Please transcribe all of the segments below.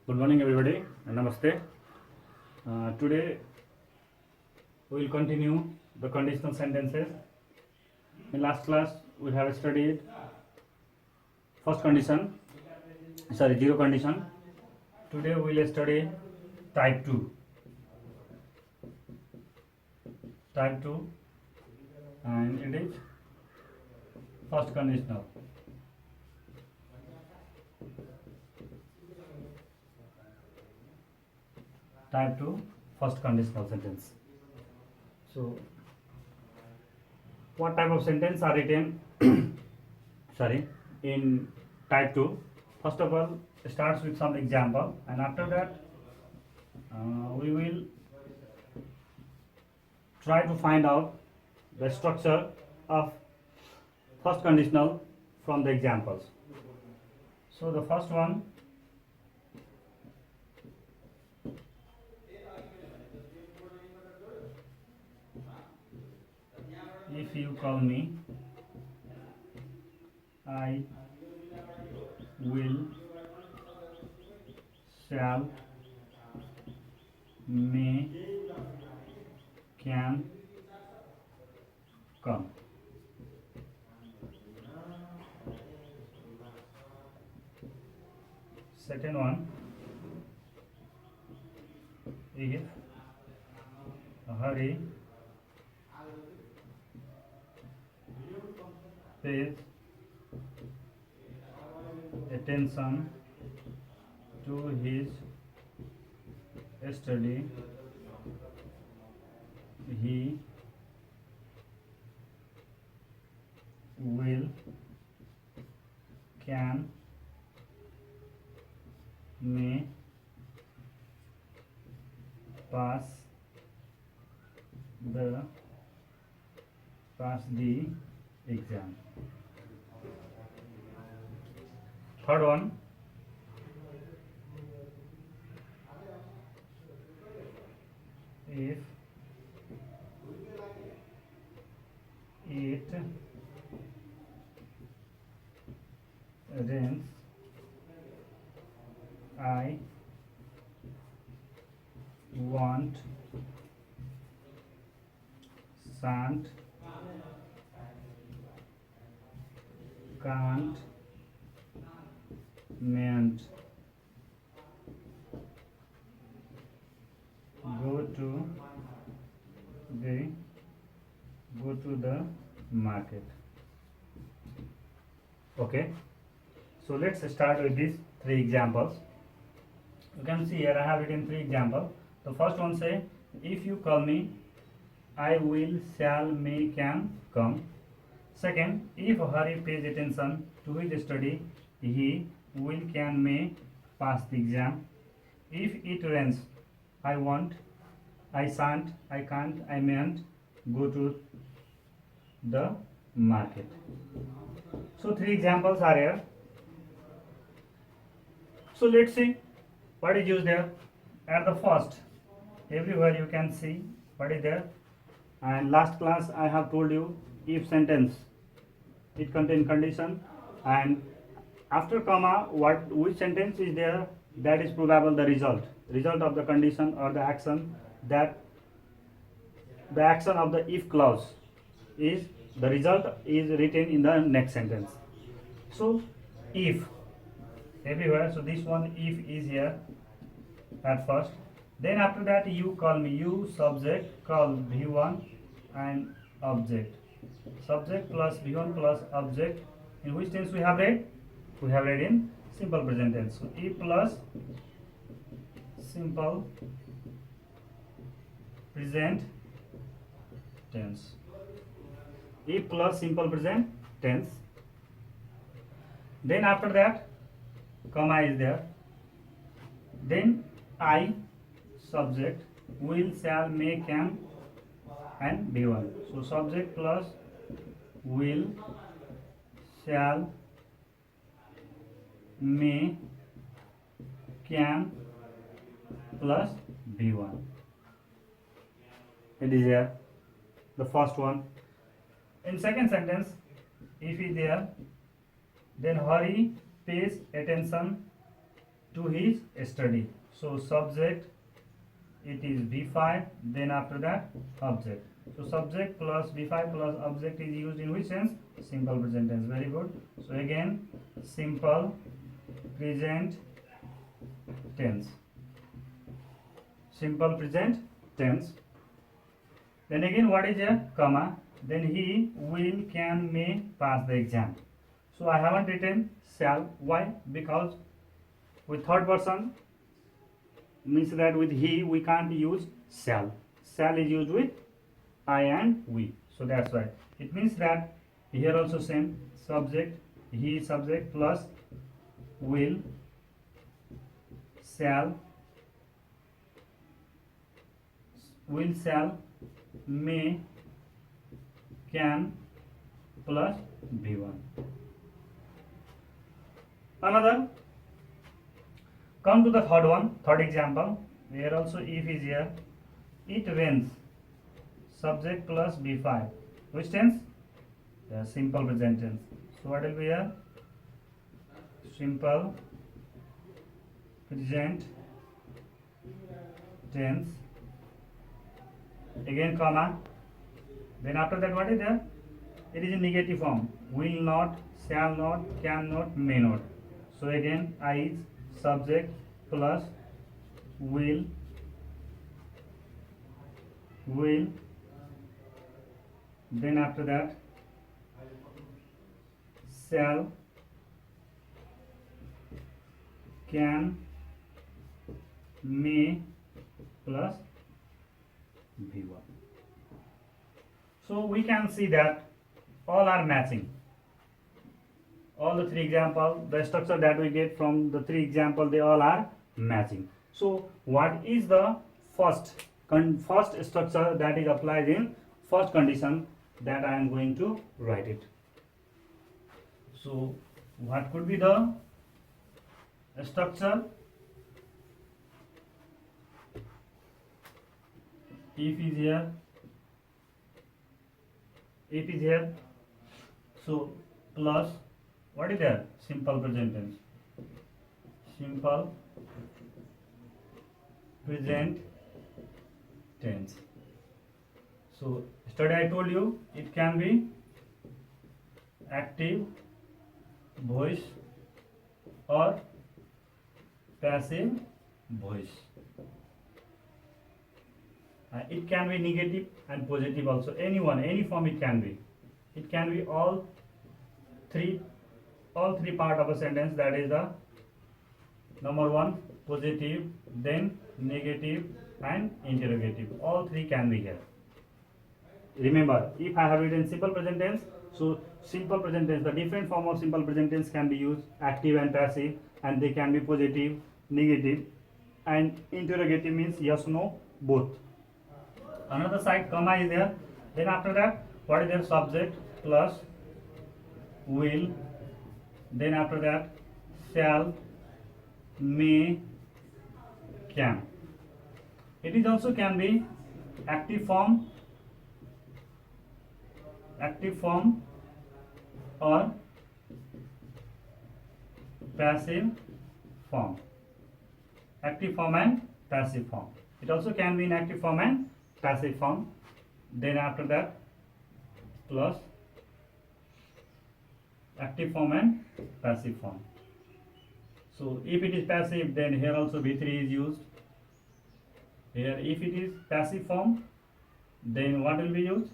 Good morning, everybody. Namaste. Today we will continue the conditional sentences. In last class, we have studied first condition, zero condition. Today we will study type 2. Type 2, and it is first conditional. Type 2, first conditional sentence. So, what type of sentence are written in type 2? First of all, it starts with some example, and after that we will try to find out the structure of first conditional from the examples. So the first one, if you call me, I will, shall, may, can, come. Second one, if Hari pays attention to his study, he will, can, may pass the exam. Third one, if it rains, I want, shan't, can't, mayn't, go to the market. Okay, so let's start with these three examples. You can see here I have written three examples. The first one say, if you call me, I will, shall, may, can, come. Second, if Hari pays attention to his study, he will, can, may pass the exam. If it rains, I won't, I shan't, I can't, I mayn't go to the market. So three examples are here. So let's see what is used there. At the first, everywhere you can see what is there. And last class I have told you, if sentence, it contains condition, and after comma which sentence is there, that is probable the result of the condition or the action, that the action of the if clause is the result is written in the next sentence. So if everywhere, so this one if is here at first. Then after that, you call me, you subject, call V1 and object. Subject plus V1 plus object. In which tense we have read? We have read in simple present tense. So if plus simple present tense. If plus simple present tense. Then after that, comma is there. Then I, subject, will, shall, may, can, and V1. So subject plus will, shall, may, can plus V1. It is here, the first one. In second sentence, if is there, then Hari pays attention to his study. So subject, it is V5, then after that object. So subject plus V5 plus object is used in which tense? Simple present tense. Very good. So again, simple present tense. Simple present tense. Then again, what is a comma? Then he will, can, may pass the exam. So I haven't written shall. Why? Because with third person means that with he we can't use shall. Shall is used with I and we. So that's why. It means that here also same subject, he subject plus will, shall, may, can plus V1. Another, come to the third one, third example. Here also if is here. It rains. Subject plus B5. Which tense? The simple present tense. So what will be here? Simple present tense. Again comma. Then after that what is there? It is in negative form. Will not, shall not, cannot, may not. So again I is subject plus will, then after that shall, can, may plus V1. So we can see that all are matching. All the three examples, the structure that we get from the three examples, they all are matching. So what is the first structure that is applied in first condition that I am going to write it. So what could be the structure? If is here, so plus what is there? Simple present tense. Simple present tense. So yesterday I told you it can be active voice or passive voice. It can be negative and positive also. Any form it can be. It can be all three part of a sentence. That is the number one positive, then negative and interrogative. All three can be here. Remember, if I have written simple present tense, so simple present tense, the different form of simple present tense can be used active and passive, and they can be positive, negative, and interrogative means yes, no, both. Another side comma is there. Then after that, what is their subject plus will. Then after that, shall, may, can. It is also can be active form or passive form. Active form and passive form. It also can be in active form and passive form. Then after that, plus active form and passive form. So if it is passive, then here also V3 is used. Here if it is passive form, then what will be used?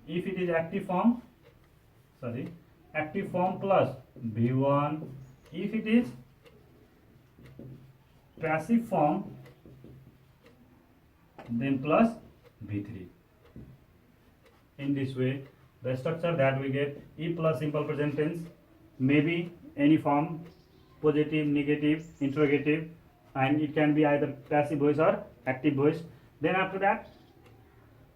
If it is active form plus V1. If it is passive form, then plus V3. In this way, the structure that we get, if plus simple present tense, may be any form, positive, negative, interrogative, and it can be either passive voice or active voice. Then after that,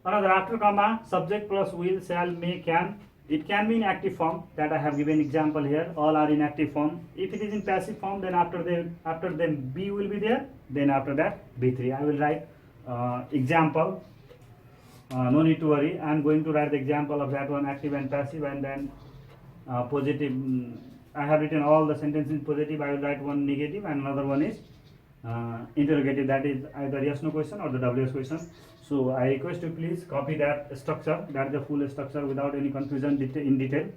another after comma, subject plus will, shall, may, can. It can be in active form, that I have given example here. All are in active form. If it is in passive form, then after them B will be there. Then after that B3. I will write example. No need to worry. I am going to write the example of that one, active and passive, and then positive I have written all the sentences in positive, I will write one negative and another one is interrogative, that is either yes no question or the WS question. So I request you please copy that structure, that is the full structure without any confusion in detail.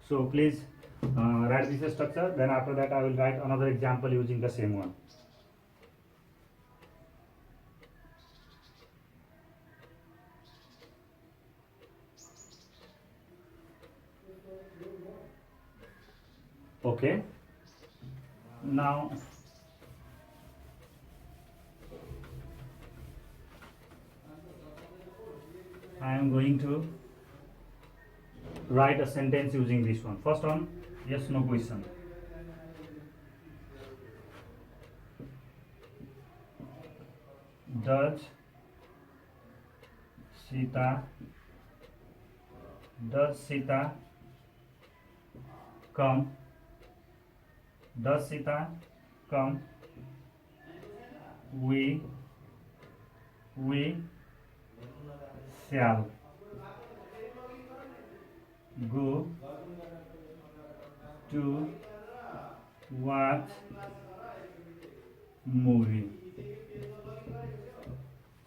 So please write this structure, then after that I will write another example using the same one. Okay, now I am going to write a sentence using this one. First one, yes no question. Does Sita come? Does Sita come? We shall go to watch movie.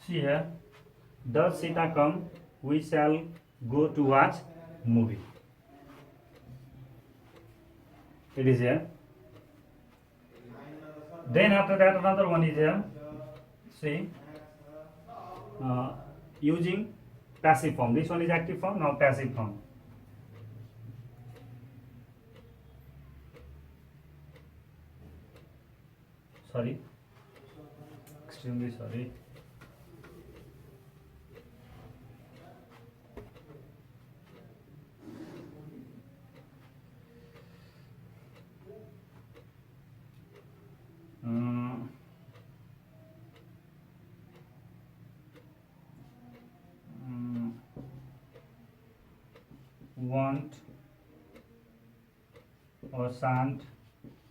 See here, does Sita come? We shall go to watch movie. It is here. Then after that another one is here. See, using passive form. This one is active form, now passive form. Sorry, extremely sorry. Want or shan't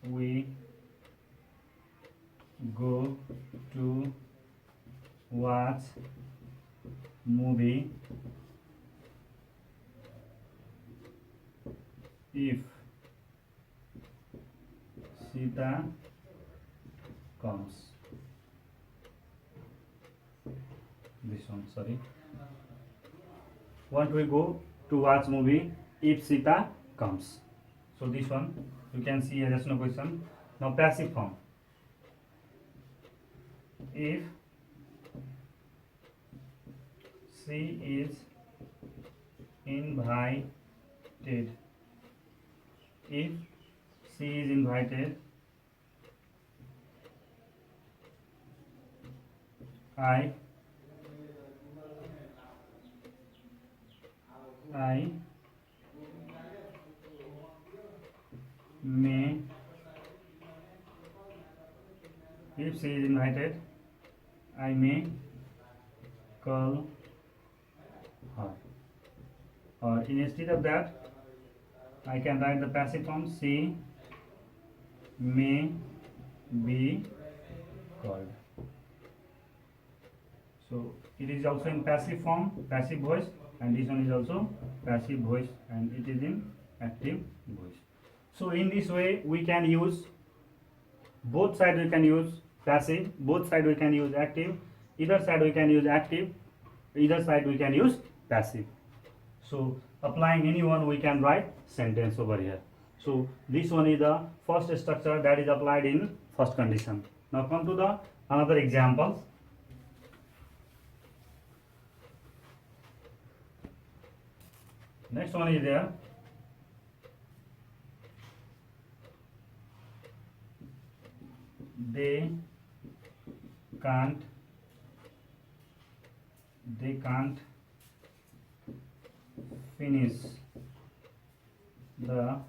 we go to watch movie if Sita comes? This one, sorry. Want we go to watch movie if Sita comes? So this one you can see here, just no question. Now passive form. If she is invited, if she is invited, I may, if she is invited, I may call her. Or instead of that, I can write the passive form. She may be called. So it is also in passive form, passive voice, and this one is also passive voice, and it is in active voice. So in this way we can use both sides. We can use passive, both side we can use active, either side we can use active, either side we can use passive. So applying any one we can write sentence over here. So this one is the first structure that is applied in first condition. Now come to the another examples. Next one is there. They can't finish the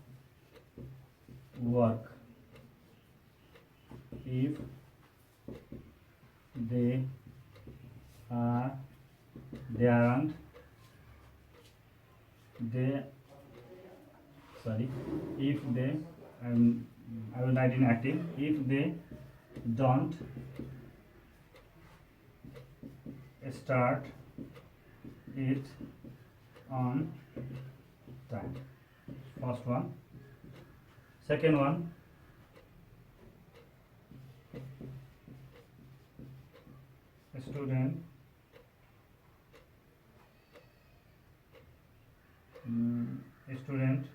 work if they aren't if they, I will write in active, if they don't start it on time. First one. Second one, student student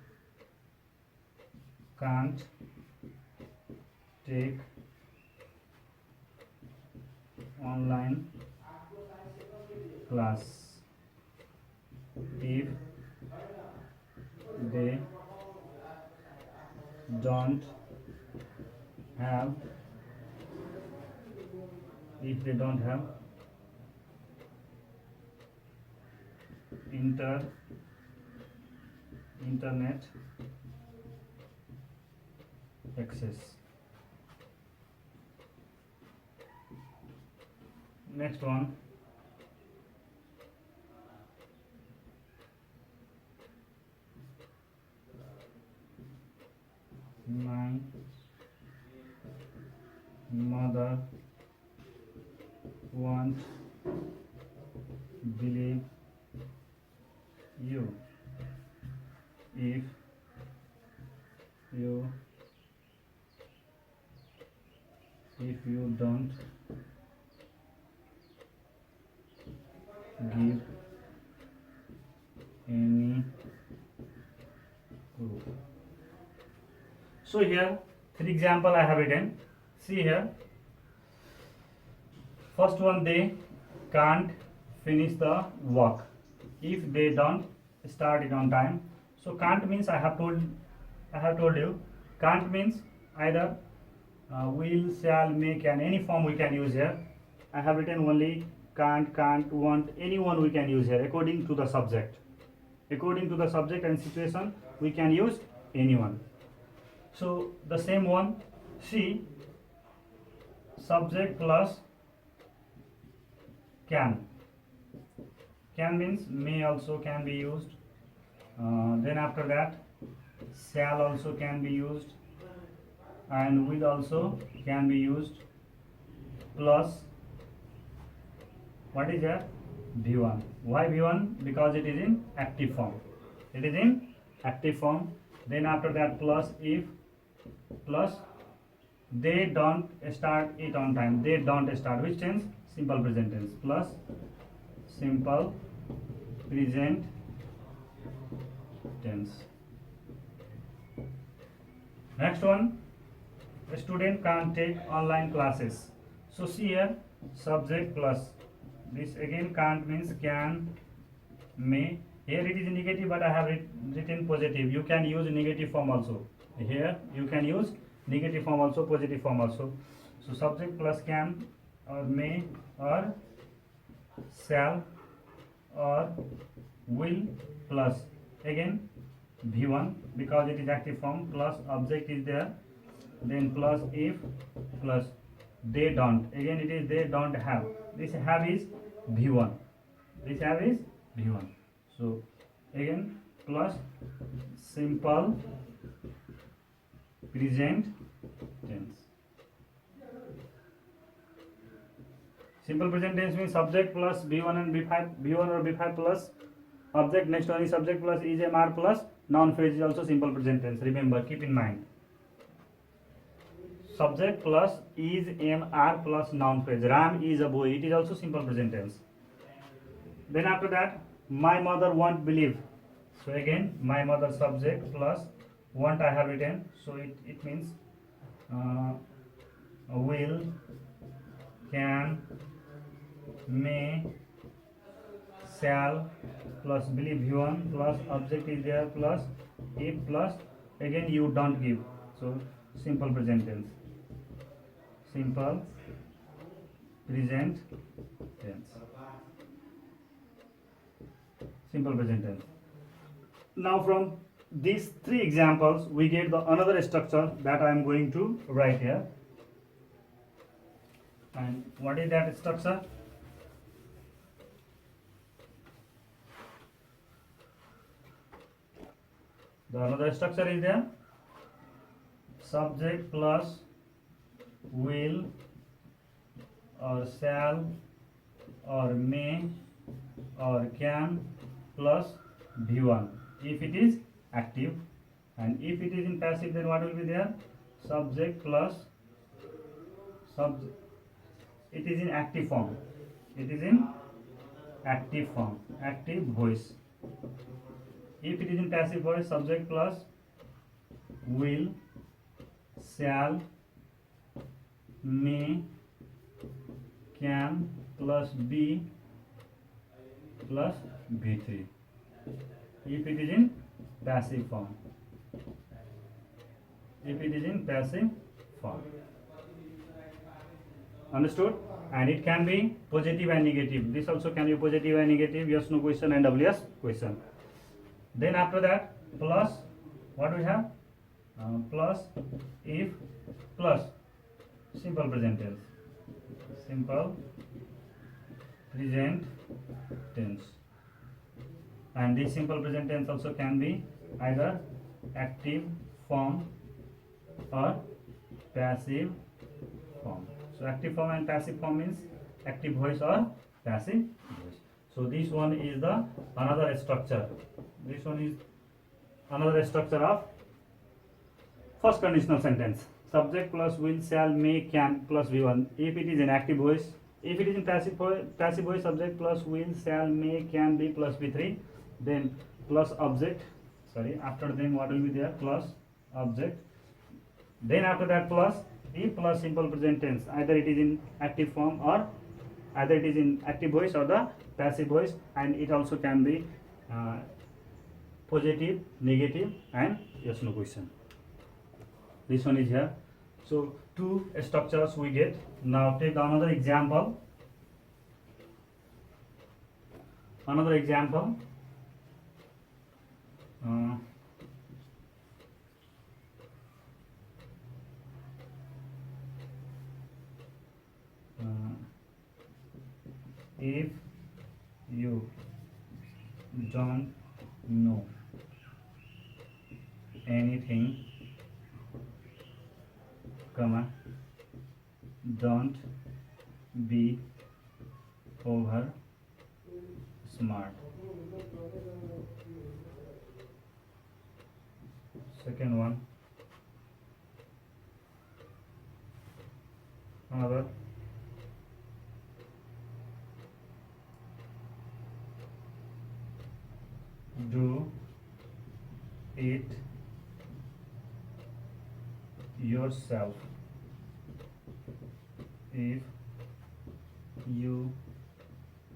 can't take online class if they don't have internet access. Next one, my mother won't believe you if you don't give any proof. So here 3 example I have written. See here, first one, they can't finish the work if they don't start it on time. So can't means I have told you, can't means either will, shall, may, can, any form we can use here. I have written only can't, won't, anyone we can use here according to the subject. According to the subject and situation, we can use anyone. So the same one, see, subject plus can. Can means may also can be used. Then after that, shall also can be used, and will also can be used, plus what is that? V1. Why V1? Because it is in active form. It is in active form. Then after that, plus if, plus they don't start it on time. They don't start. Which tense? Simple present tense. Plus simple present tense. Next one, a student can't take online classes. So see here, subject plus this again, can't means can, may. Here it is negative, but I have written positive. You can use negative form also. Here you can use negative form also, positive form also. So subject plus can or may or shall or will, plus again V1 because it is active form, plus object is there, then plus if, plus they don't. Again it is they don't have. This have is V1. This have is V1. So again plus simple present tense. Simple present tense means subject plus B1 and B5, B1 or B5 plus object. Next one is subject plus is MR plus noun phrase is also simple present tense. Remember, keep in mind. Subject plus is MR plus noun phrase. Ram is a boy. It is also simple present tense. Then after that, my mother won't believe. So again, my mother subject plus won't I have written. So it means will, can, may, shall, plus believe V1, plus object is there, plus if, plus again you don't give. So simple present tense. Simple present tense. Simple present tense. Now from these 3 examples, we get the another structure that I am going to write here. And what is that structure? The another structure is there. Subject plus will or shall or may or can plus V1 if it is active, And if it is in passive, then what will be there? Subject plus it is in active form. It is in active form, active voice. If it is in passive voice, subject plus will, shall, may, can plus be plus V3. If it is in passive form. If it is in passive form. Understood? And it can be positive and negative. This also can be positive and negative, yes, no question and WS question. Then after that, plus, what we have? Plus, if, plus, simple present tense. Simple present tense. And this simple present tense also can be either active form or passive form. So active form and passive form means active voice or passive voice. So this one is the another structure. This one is another structure of first conditional sentence. Subject plus will, shall, may, can plus V1. If it is in active voice, if it is in passive voice, subject plus will, shall, may, can, be plus V3. Then plus object. Sorry, after then what will be there? Plus object. Then after that plus if plus simple present tense. Either it is in active form or either it is in active voice or the passive voice, and it also can be positive, negative, and yes no question. This one is here. So two structures we get. Now take another example. Another example. If you don't know anything, comma, don't be over smart. Second one, another. Do it yourself if you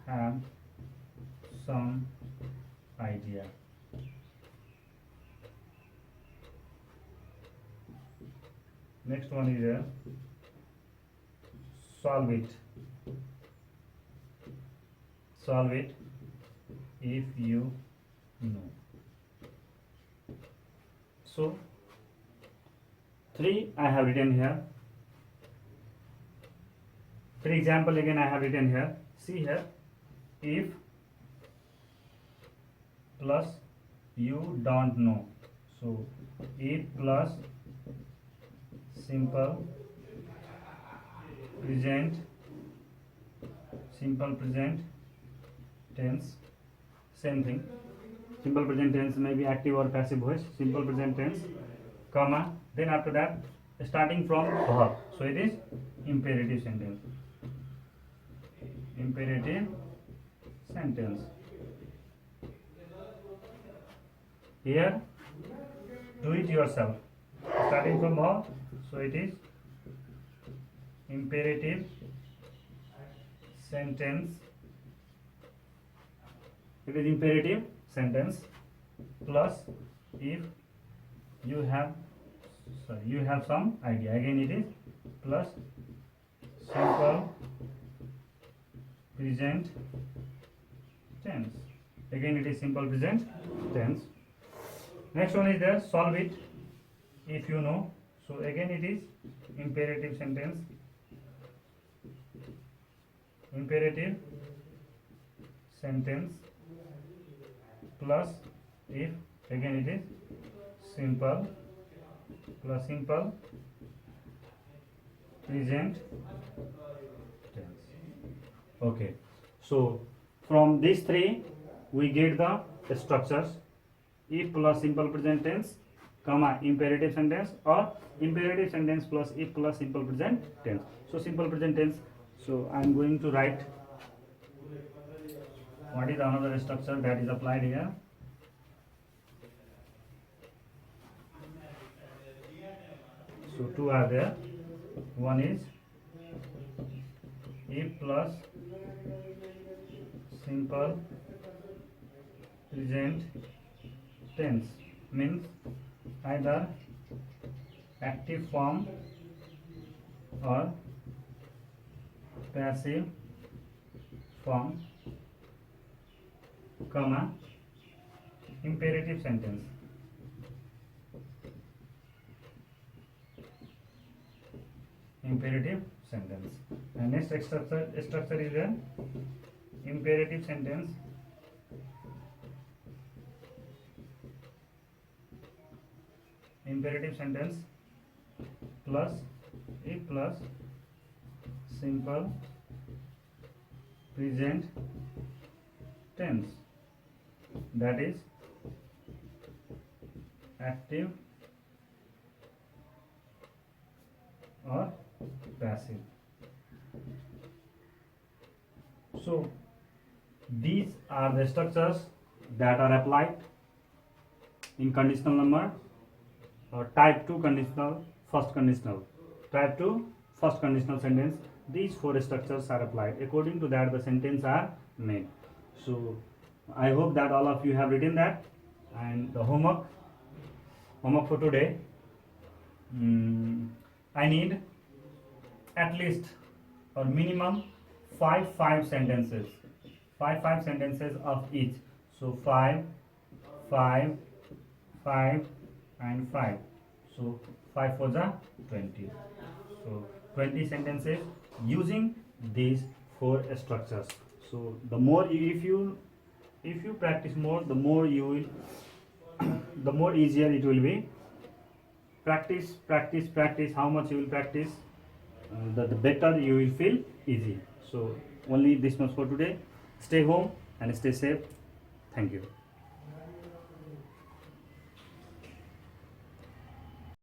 have some idea. Next one is solve it. Solve it if you know. So three I have written here. Three example again I have written here. See here, if plus you don't know. So if plus simple present tense, same thing. Simple present tense may be active or passive voice. Simple present tense, comma, then after that starting from verb. So it is imperative sentence. Imperative sentence. Here, do it yourself. Starting from verb, so it is imperative sentence. It is imperative sentence plus if you have some idea. Again it is plus simple present tense. Again it is simple present tense. Next one is there, solve it if you know. So again it is imperative sentence. Imperative sentence plus if, again it is simple plus simple present tense. Okay, so from these three we get the structures. If plus simple present tense, comma imperative sentence, or imperative sentence plus if plus simple present tense. So simple present tense, so I am going to write what is another structure that is applied here. So two are there. One is if plus simple present tense, means either active form or passive form, comma imperative sentence. Imperative sentence. And next structure is an imperative sentence plus if plus simple present tense, that is active or passive. So these are the structures that are applied in conditional number or type 2 conditional, first conditional, type 2 first conditional sentence. These four structures are applied. According to that, the sentence are made. So I hope that all of you have written that. And the homework for today, I need at least or minimum five sentences, five sentences of each. So 5, 5, 5 and 5. So 5 for the 20. So 20 sentences using these four structures. So the more if you practice more, the more you will the more easier it will be. Practice. How much you will practice, the better you will feel easy. So only this much for today. Stay home and stay safe. Thank you.